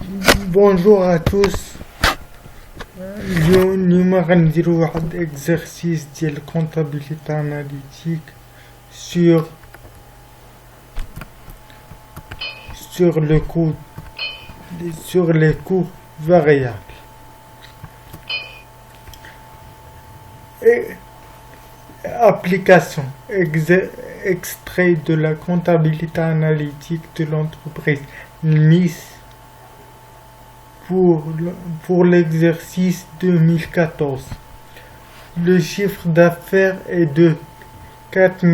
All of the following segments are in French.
Bonjour à tous. اليوم غنديرو واحد اكزرسيس ديال الكونتابيليتي اناليتيك sur le coût sur les coûts variables. Et application extrait de la comptabilité analytique de l'entreprise NIS pour l'exercice 2014. Le chiffre d'affaires est de 4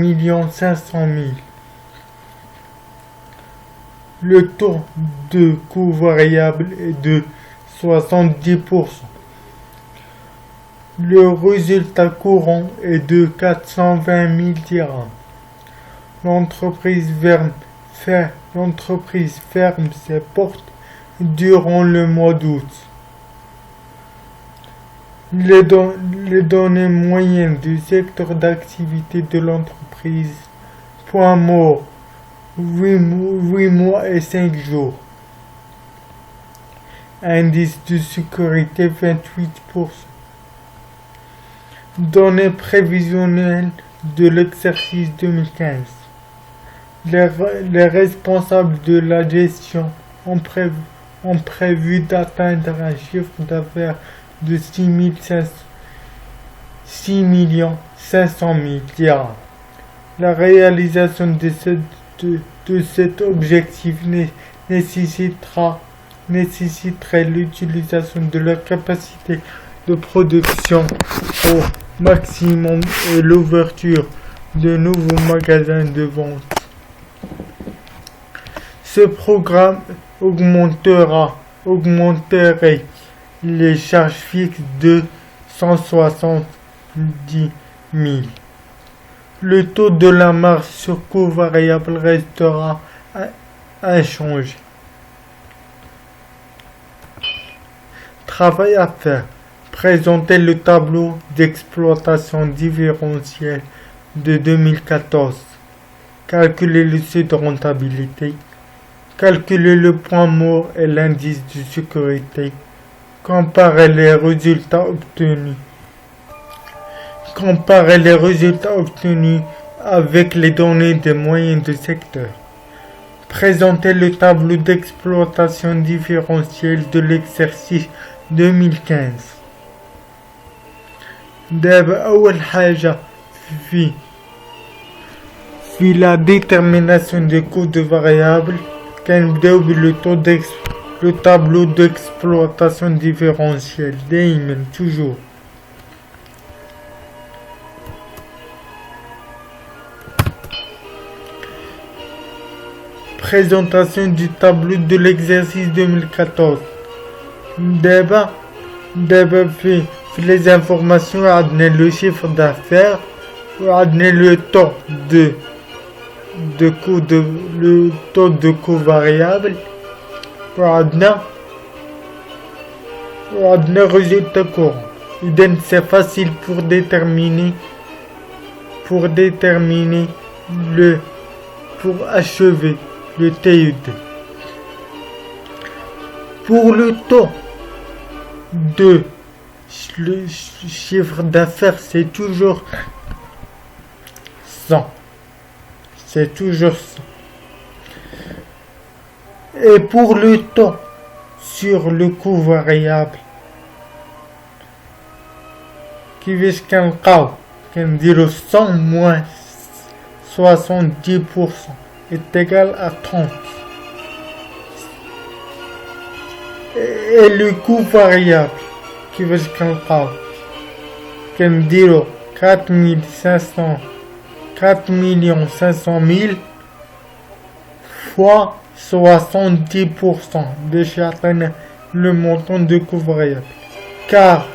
500 000. Le taux de coût variable est de 70%. Le résultat courant est de 420 000 dirhams. L'entreprise ferme ses portes durant le mois d'août. Les données moyennes du secteur d'activité de l'entreprise. Point mort, 8 mois et 5 jours. Indice de sécurité 28%. Données prévisionnelles de l'exercice 2015. Les responsables de la gestion ont prévu d'atteindre un chiffre d'affaires de 6 500 000 dirhams. La réalisation de cet objectif nécessiterait l'utilisation de la capacité de production au maximum et l'ouverture de nouveaux magasins de vente. Ce programme augmenterait les charges fixes de 170 000. Le taux de la marge sur coût variable restera inchangé. Travail à faire. Présenter le tableau d'exploitation différentielle de 2014. Calculer le seuil de rentabilité. Calculer le point mort et l'indice de sécurité. Comparer les résultats obtenus avec les données des moyens de secteur. Présenter le tableau d'exploitation différentielle de l'exercice 2015. دابا أول حاجة في la détermination des coûts de variables كنبداو le tableau d'exploitation différentielle دايما toujours. Présentation du tableau de l'exercice 2014. دابا في les informations عندنا le chiffre d'affaires وعندنا le taux de coût variable وعندنا résultat courant. إذن c'est facile pour achever le TUD. Pour le taux de le chiffre d'affaires, c'est toujours 100. C'est toujours 100. Et pour le taux sur le coût variable, كيفاش كنلقاو 100 moins 70% est égal à 30. Et le coût variable كيفاش كنلقاو 4 500 000 fois 70% باش يعطينا le montant de coût variable. Car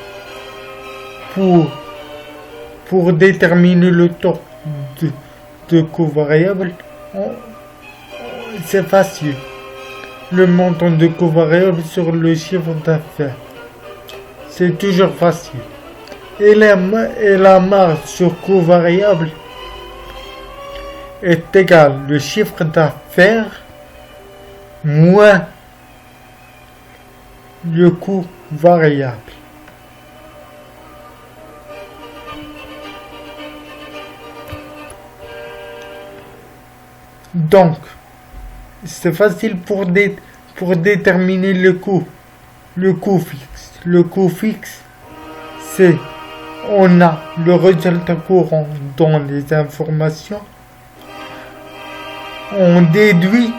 pour déterminer le taux de coût variable, c'est facile. Le montant de coût variable sur le chiffre d'affaires. C'est toujours facile. Et la marge sur coût variable est égal le chiffre d'affaires moins le coût variable. Donc, c'est facile pour déterminer le coût fixe. Le coût fixe, c'est on a le résultat courant dans les informations, on déduit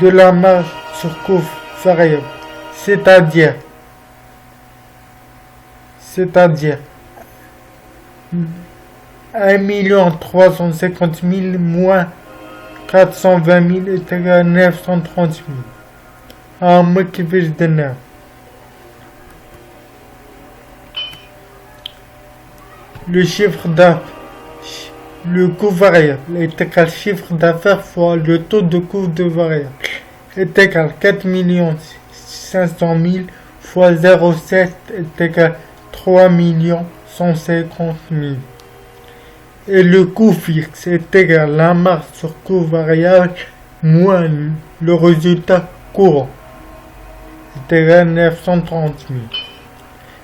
de la marge sur coût variable, c'est-à-dire 1 350 000 moins 420 000 est égal à 930 000. ما كيفاش درنا؟ Le chiffre d'affaires, le coût variable est égal au chiffre d'affaires fois le taux de coût de variable est égal à 4 500 000 fois 0,7 est égal à 3 150 000. Et le coût fixe est égal à la marge sur coût variable moins le résultat courant. C'est égal à 930 000.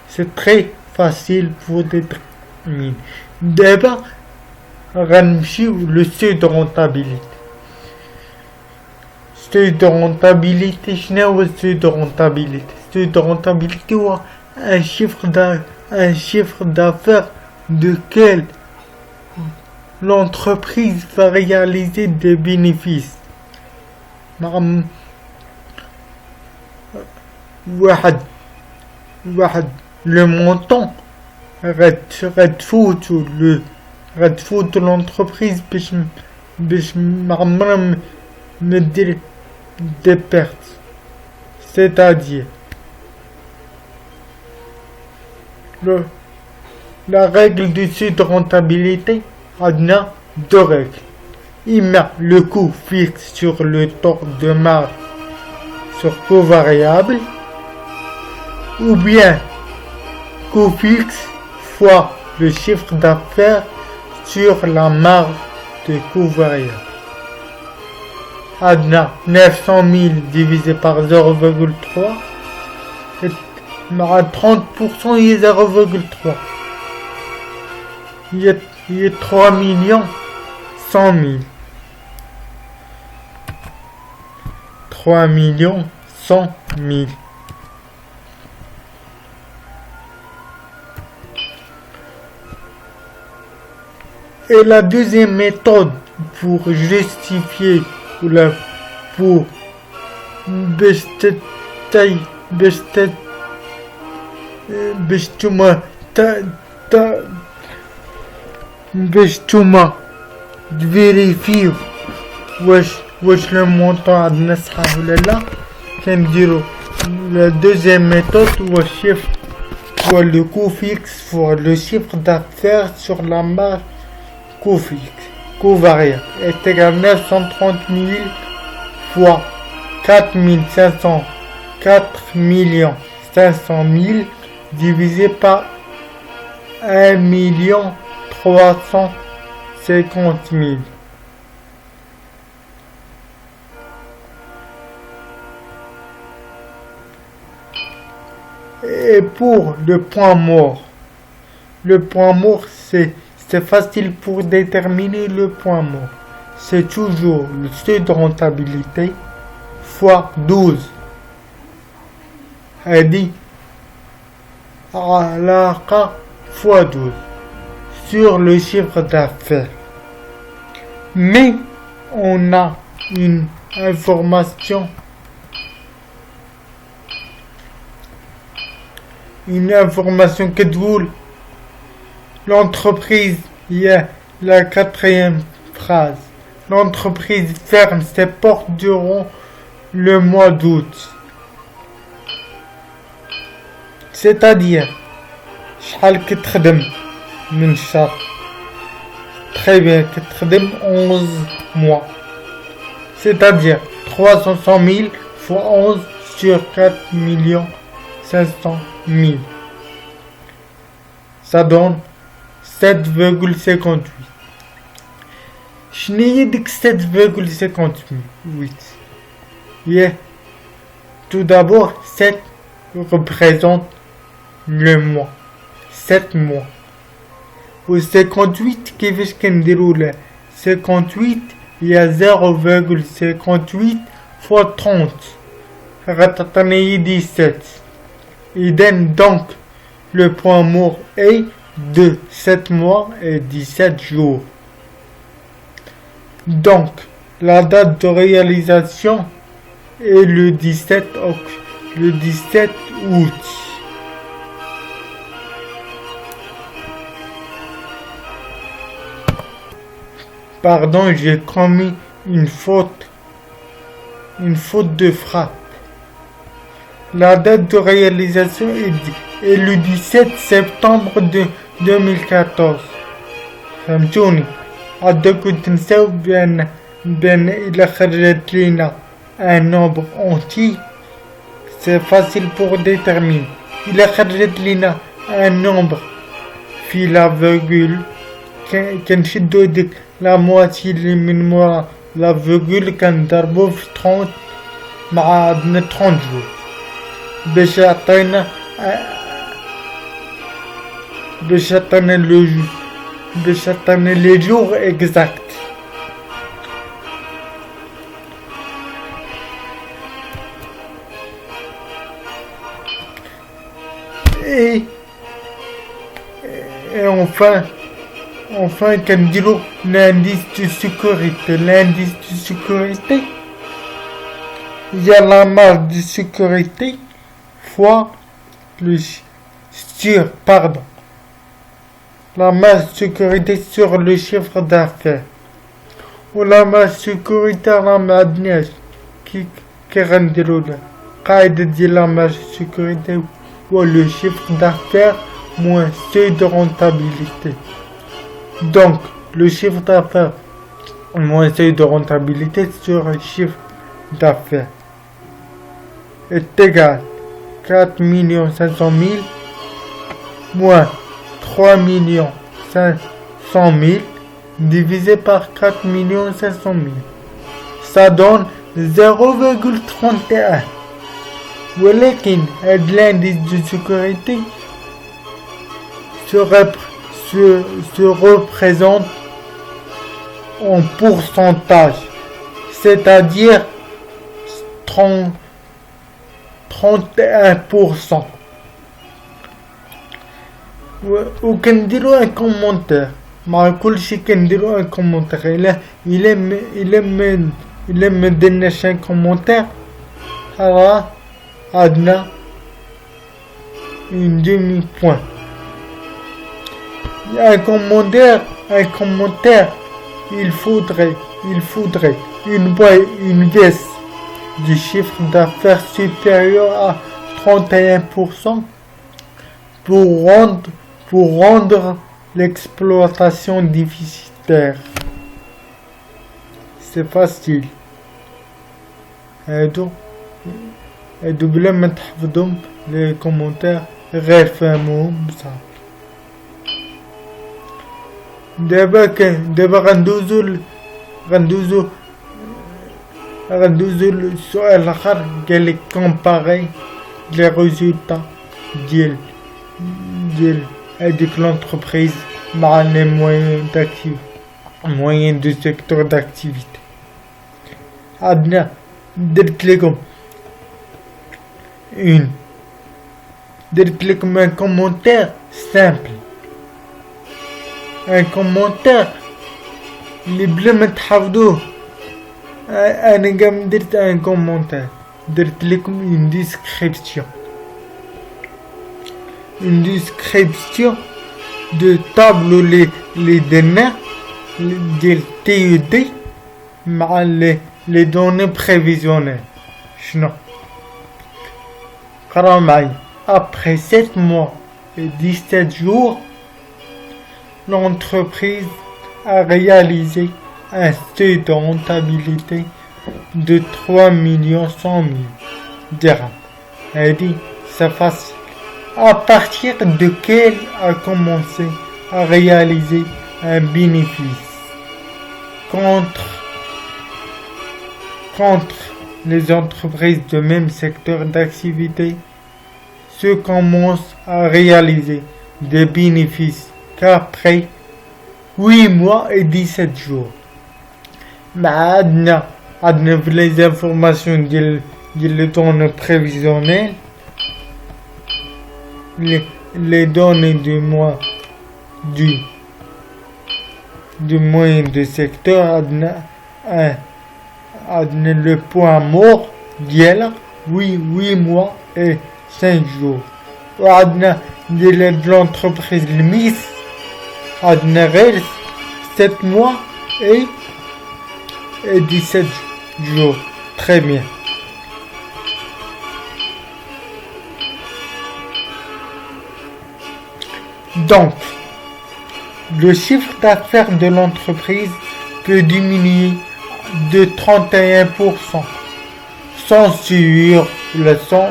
C'est très facile pour déterminer. D'abord, le seuil de rentabilité. Seuil de rentabilité, je n'ai pas seuil de rentabilité. Seuil de rentabilité, un chiffre d'affaires de quel l'entreprise va réaliser des bénéfices. Le montant رتفوت l'entreprise باش ما ندير des pertes, c'est-à-dire la règle du seuil de rentabilité a deux règles. Il met le coût fixe sur le taux de marge sur coût variable, ou bien coût fixe fois le chiffre d'affaires sur la marge de coût variable. Adna 900 000 divisé par 0,3 et à 30% il est 0,3. Il y a 3 100 000. 3 100 000. Et la deuxième méthode pour justifier pour vérifier واش le montant عندنا صحيح ولا لا كنديرو la deuxième méthode هو chiffre هو le coût fixe fois le chiffre d'affaires sur la marge coût fixe coût variable est égal à 930 000 fois 4 500 000 divisé par 1 350 000. Et pour le point mort c'est facile pour déterminer le point mort. C'est toujours le seuil de rentabilité fois 12. Elle dit علاقة fois 12 sur le chiffre d'affaires. Mais on a une information que تقول l'entreprise, il y a la quatrième phrase. L'entreprise ferme ses portes durant le mois d'août. C'est-à-dire, شحال كتخدم من الشهر. Très bien, كتخدم 11 mois. C'est-à-dire 300 000 fois 11 sur 4 500 000. Ça donne 7,58. شنو هي ديك 7,58؟ Et tout d'abord, 7 représente le mois. 7 mois. Au 58, qu'est-ce qu'on déroule? 58, il y a 0,58 fois 30. Ratatanaï 17. Il donne donc le point mort est de 7 mois et 17 jours. Donc, la date de réalisation est le 17 août. Pardon, j'ai commis une faute de frappe. La date de réalisation est le 17 septembre de 2014. فهمتوني؟ عندكم تنساو بأن إلا خرجت لنا un nombre entier, c'est facile pour déterminer. إلا خرجت لنا un nombre في la virgule كنشدو ديك la moitié اللي من مورا la virgule كنضربو في 30 مع عندنا 30 jours باش يعطينا les jours exacts. Et enfin qu'on dit l'indice de sécurité. L'indice de sécurité, il y a la marge de sécurité fois la marge de sécurité sur le chiffre d'affaires. Ou la marge de sécurité à la qui rendira قاعدة ديال la marge de sécurité ou le chiffre d'affaires moins seuil de rentabilité. Donc, le chiffre d'affaires moins seuil de rentabilité sur le chiffre d'affaires est égal 4 500 000 moins 3 500 000 divisé par 4 500 000. Ça donne 0,31. ولكن l'indice de sécurité se représente en pourcentage, c'est-à-dire 31%. وكنديرو un commentaire مع كل شي كنديرو un commentaire. إلا ما درناش un commentaire راه عندنا une demi-point. Un commentaire, il faudrait une baisse du chiffre d'affaires supérieur à 31% pour rendre l'exploitation déficitaire. C'est facile. Et بلا ما تحفظهم les commentaires غير فهموهم بصح. دابا غندوزو للسؤال الاخر قالك comparer les résultats ديال هاديك l'entreprise مع les moyens de secteur d'activité. عندنا درت لكم un commentaire simple, un commentaire اللي بلا ما تحفظوه. انا قام درت un commentaire, درت لكم une description de tableau les données ديال TUD مع les données prévisionnelles. شنو قراو معايا. Après 7 mois et 17 jours, l'entreprise a réalisé un seuil de rentabilité de 3 100 000 dirhams. Elle dit, c'est facile. À partir de quel a commencé à réaliser un bénéfice contre les entreprises de même secteur d'activité se commencent à réaliser des bénéfices qu'après 8 mois et 17 jours. Mais عندنا في les informations ديال le données prévisionnelles les données du mois du moyen de secteur عندنا le point mort ديالها 8 mois et 5 jours. وعندنا ديال l'entreprise الميس عندنا غير 7 mois et 17 jours. Très bien. Donc, le chiffre d'affaires de l'entreprise peut diminuer de 31% sans surleçon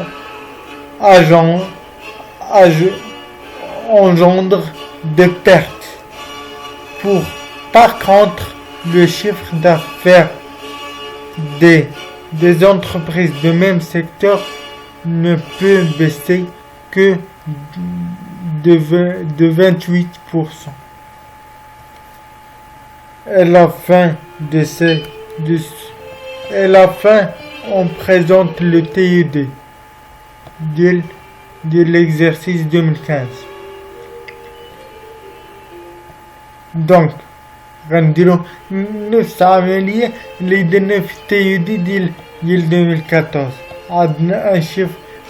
engendre de pertes. Par contre, le chiffre d'affaires des entreprises de même secteur ne peut baisser que de 28%. À la fin, on présente le TUD de l'exercice 2015. Donc, غنديرو نفس العملية اللي درنا في التيودي ديال 2014.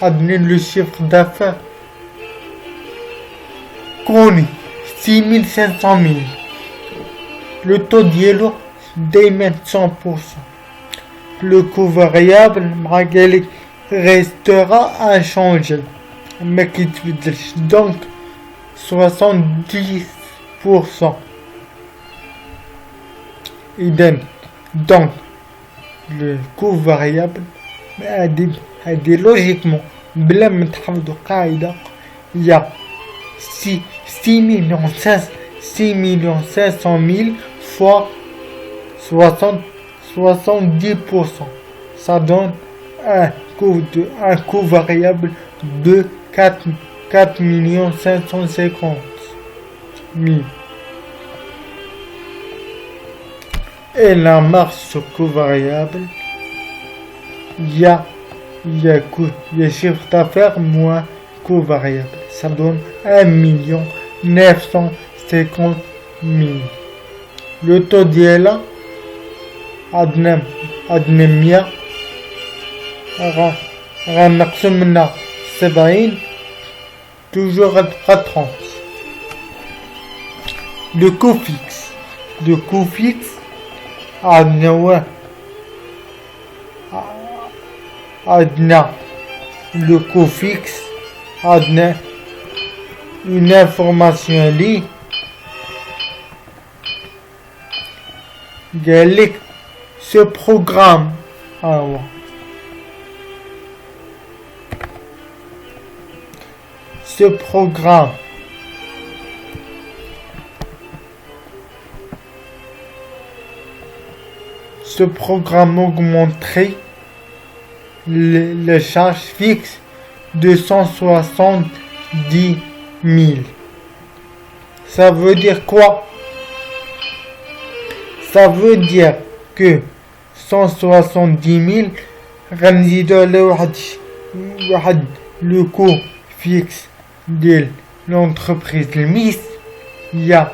عندنا لو شيفر دافير كوني 6500,000. Le taux ديالو دايما 100%. Le coût variable مع ذلك restera inchangé ما كيتبدلش donc 70%. إذن donc le coût variable هادي logiquement بلا ما تحفظوا قاعدة هي 6,500,000 fois 70%. Ça donne un coût variable de 4,550,000. Et la marge sur coût variable, il y a chiffre d'affaires moins coût variable. Ça donne 1,950,000. Le taux d'ILA, عندنا 100 غنقسم منها 70 toujours غتبقى 30. Le coût fixe عندنا le coût fixe عندنا une information لي قالك ce programme augmenterait les charges fixes de 170,000. Ça veut dire quoi? Ça veut dire que 170,000 le coût fixe de l'entreprise الميس il y a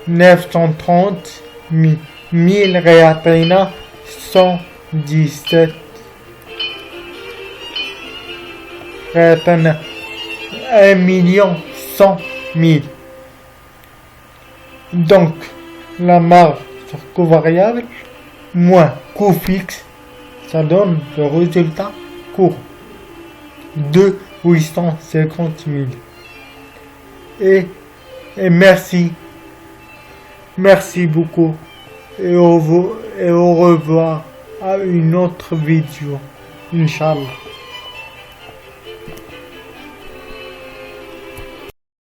930,000 غيعطينا 117 غيعطينا 1,100,000. Donc la marge sur coût variable moins coût fixe, ça donne le résultat court de 850,000. Et merci beaucoup et au revoir à une autre vidéo, Inch'Allah.